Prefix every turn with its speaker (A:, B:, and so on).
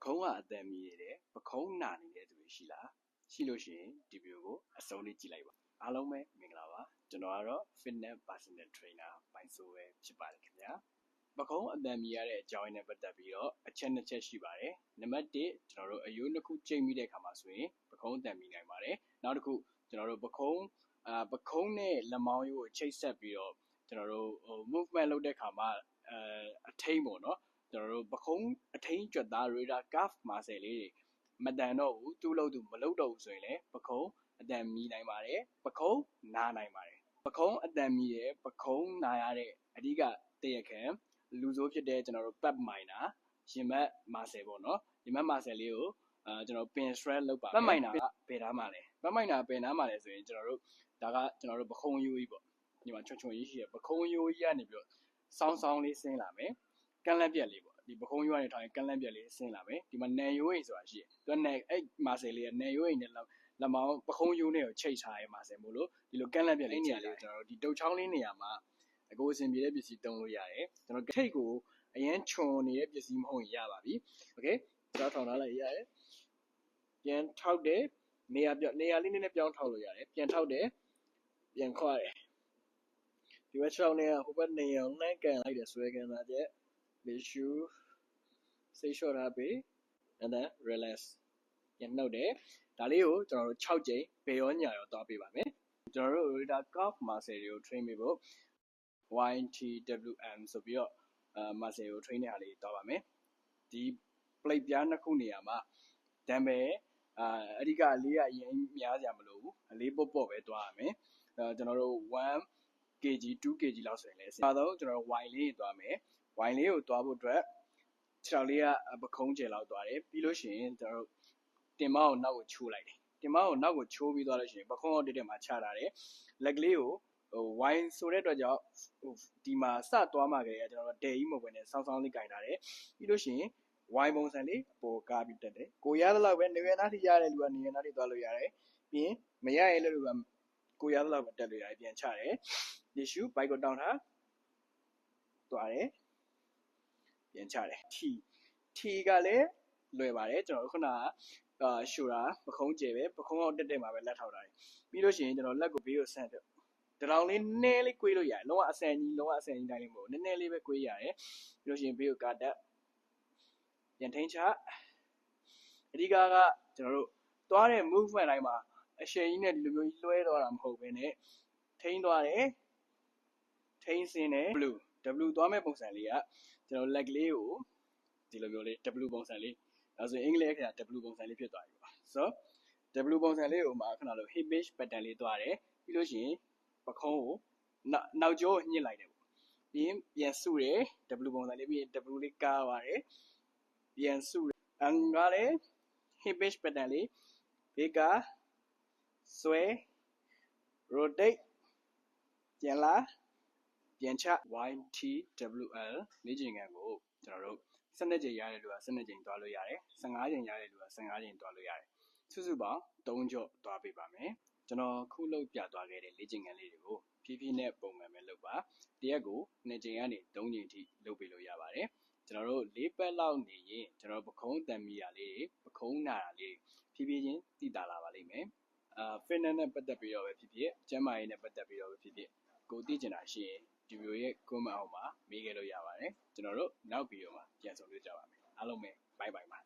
A: ခုံးကအသက်မီးရတယ်ပခုံးနာနေတဲ့သူတွေရှိလားရှိလို့ရှိရင်ဒီဗီဒီယိုကိုအဆုံးလေးကြည့်လိုက်ပါအားလုံးပဲမင်္ဂလာပါကျွန်တော်ကတော့ fitness personal trainer ပိုင်ဆိုးပဲဖြစ်ပါတယ်ခင်ဗျာပခုံးအသက်မီးရတဲ့အကြောင်းရင်းနဲ့ပတ်သက်ပြီးတော့အချက်နှစ်ချက်ရှိပါတယ်နံပါတ်1ကျွန်တော်တို့အယိုးနှစ်ခုချိန်မိတဲ့အခါမှာဆိုရင်ပခုံးအသက်မီးနိုင်ပါတယ်နောက်တစ်ခုကျွန်တော်တို့ပခုံးနဲ့လက်မောင်းရိုးကိုချိတ်ဆက်ပြီးတော့ကျွန်တော်တို့ movement လုပ်တဲ့အခါမှာအထိန်ပေါ့နော်ကျွန်တော်တို့ပခုံးအထိန်ကြွက်သား radar cuff muscle လေးတွေမတန်တော့ဘူးသူ့လို့သူမလုပ်တော့ဘူးဆိုရင်လည်းပခုံးအတန်မီနိုင်ပါတယ်ပခုံးနာနိုင်ပါတယ်ပခုံးအတန်မီရဲ့ပခုံးနာရတဲ့အဓိကတရားခံလူဆိုးဖြစ်တဲ့ကျွန်တော်တို့ pep minor ရင်ဘတ် muscle ပေါ့နော်ရင်ဘတ် muscle လေးကိုကျွန်တော် pin stress လုပ်ပါ pep minor ကဘယ်သားမှာလဲ pep minor ဘယ်နားမှာလဲဆိုရင်ကျွန်တော်တို့ဒါကကျွန်တော်တို့ပခုံးရိုးကြီးပေါ့ဒီမှာချွန်ချွန်ကြီးရှိတယ်ပခုံးရိုးကြီးကနေပြီးတော့စောင်းလေးဆင်းလာမယ်ကန့်လန့်ပြက်လေးပေါ့ဒီပခုံးရိုးကနေထားရင်ကန့်လန့်ပြက်လေးဆင်းလာမယ်ဒီမှာနယ်ရိုးအိမ်ဆိုတာရှိတယ်သူကနယ်အဲ့မာဆယ်လေးကနယ်ရိုးအိမ်နဲ့လက်မောင်းပခုံးရိုးနဲ့ကိုချိတ်ထားရဲမာဆယ်မို့လို့ဒီလိုကန့်လန့်ပြက်လေးနေရာလေးကိုကျွန်တော်တို့ဒီတုတ်ချောင်းလေးနေရာမှာအကိုအစင်ပြေတဲ့ပစ္စည်းတုံးလို့ရတယ်ကျွန်တော်ထိတ်ကိုအရင်ခြုံနေတဲ့ပစ္စည်းမဟုတ်ရင်ရပါပြီโอเคကျွန်တော်ထောင်ထားလိုက်ရတယ်ပြန်ထောက်တယ်နေရာလေးနည်းနည်းပြောင်းထောက်လို့ရတယ်ပြန်ထောက်တယ်ပြန်ခွာတယ်ဒီဘက်ချောင်းနဲ့ဟိုဘက်နေအောင်နှိုင်းကန်လိုက်တယ်ဆွဲကန်တာတဲ့လေးရှူစိတ်လျှော့ထားပေး and then relax ပြန်နှုတ်တယ်ဒါလေးကိုကျွန်တော်တို့6ကြိမ်ဘေရောညာရောသွားပေးပါမယ်ကျွန်တော်တို့ radar cuff muscle တွေကို train ပေးဖို့ YTWM ဆိုပြီးတော့ muscle ကို train တဲ့ဟာလေးသွားပါမယ်ဒီ plate ပြားနှစ်ခုနေရာမှာ dumbbell အဓိကအလေးကအရင်များစရာမလိုဘူးအလေးပေါ့ပေါ့ပဲသွားရမယ်ကျွန်တော်တို့1 kg 2 kg လောက်ဆိုရင်လည်းအစားဆုံးကျွန်တော်တို့ Y လေးသွားမယ် Y လေးကိုသွားဖို့အတွက်ခြေထောက်လေးကပခုံးကျယ်လောက်သွားတယ်ပြီးလို့ရှိရင်ကျွန်တော်တို့တင်မကိုနောက်ကိုချိုးလိုက်တယ်တင်မကိုနောက်ကိုချိုးပြီးသွားလို့ရှိရင်ပခုံးအောက်တက်မှာချထားတယ်လက်ကလေးကိုY ဆိုတဲ့အတွက်ကြောင့်ဒီမှာစသွားမှာကြရကျွန်တော်တို့ဒဲကြီးမဟုတ်ဘဲနဲ့စောင်းလေးကင်ထားတယ်ပြီးလို့ရှိရင် Y ပုံစံလေးပေါ်ကားပြီးတက်တယ်ကိုရသလောက်ပဲနေရနာထိရတဲ့လူကနေရနာထိသွားလို့ရတယ်ပြီးရင်မရရဲ့လူကကိုရသလောက်ပဲတက်လို့ရတယ်ပြန်ချတယ်ဒီရှူဘိုက်ကိုတောင်းထားသွားတယ်ပြန်ချတယ်ထီကလည်းလွယ်ပါတယ်ကျွန်တော်တို့ခုနကရှူတာပခုံးကျယ်ပဲပခုံးအောက်တက်မှာပဲလက်ထောက်ထားတယ်ပြီးလို့ရှိရင်ကျွန်တော်လက်ကိုဘေးကိုဆန့်ပြတရောင်လေးနည်းလေးကွေးလို့ရတယ်လုံးဝအဆန်ကြီးတိုင်းလေးမဟုတ်နည်းနည်းလေးပဲကွေးရတယ်ပြီးလို့ရှိရင်ဘေးကိုကာတက်ပြန်ထိန်းချအဓိကကျွန်တော်တို့သွားတဲ့ movement တိုင်းမှာအရှိန်ကြီးနဲ့ဒီလိုမျိုးကြီးလွှဲသွားတာမဟုတ်ဘဲနဲ့ထိန်းသွားတယ်ထိန်းစင်းတယ် W သွားမဲ့ပုံစံလေးကကျွန်တော် leg လေးကိုဒီလိုမျိုးလေး W ပုံစံလေးဒါဆိုရင်အင်္ဂလိပ်အခါ W ပုံစံလေးဖြစ်သွားပြီပါဆိုတော့ W ပုံစံလေးကိုမှခဏလို့ hip hinge pattern လေးသွားတယ်ပြီးလို့ရှိရင်ပခုံးကိုနောက်ကျောကိုညှစ်လိုက်တယ်ပေါ့ပြီးရင်ပြန်စုတယ် W ပုံစံလေးပြီးရင် W လေးကားသွားတယ်ပြန်စုတယ်အန်ကလည်း hip hinge pattern လေးဘေးကဆွဲ rotate ပြန်လာပြန်ချ YTWL လေ့ကျင့်ခန်းကိုကျွန်တော်တို့12ကြိမ်ရတဲ့လူက12ကြိမ်သွားလို့ရတယ်15ကြိမ်ရတဲ့လူက15ကြိမ်သွားလို့ရတယ်စုစုပေါင်း3ကြော့သွားပေးပါမယ်ကျွန်တော်ခုလုပ်ပြသွားခဲ့တဲ့လေ့ကျင့်ခန်းလေးတွေကိုဖြည်းဖြည်းနဲ့ပုံမှန်ပဲလုပ်ပါတရက်ကို2ကြိမ်ကနေ3ကြိမ်ထိလုပ်ပေးလို့ရပါတယ်ကျွန်တော်တို့4ပတ်လောက်နေရင်ကျွန်တော်ပခုံးတန်မီတာလေးတွေပခုံးနာတာလေးဖြည်းဖြည်းချင်းတည်တာလာပါလိမ့်မယ်fitness နဲ့ပတ်သက်ပြီးတော့ပဲဖြစ်ဖြစ်ကျန်းမာရေးနဲ့ပတ်သက်ပြီးတော့ပဲဖြစ်ဖြစ်ကိုသိချင်တာရှိရင်ဒီဗီဒီယိုရဲ့ comment အောက်မှာမေးခဲ့လို့ရပါတယ်ကျွန်တော်တို့နောက်ဗီဒီယိုမှာပြန်ဆုံတွေ့ကြပါမယ်အားလုံးပဲ bye bye ပါ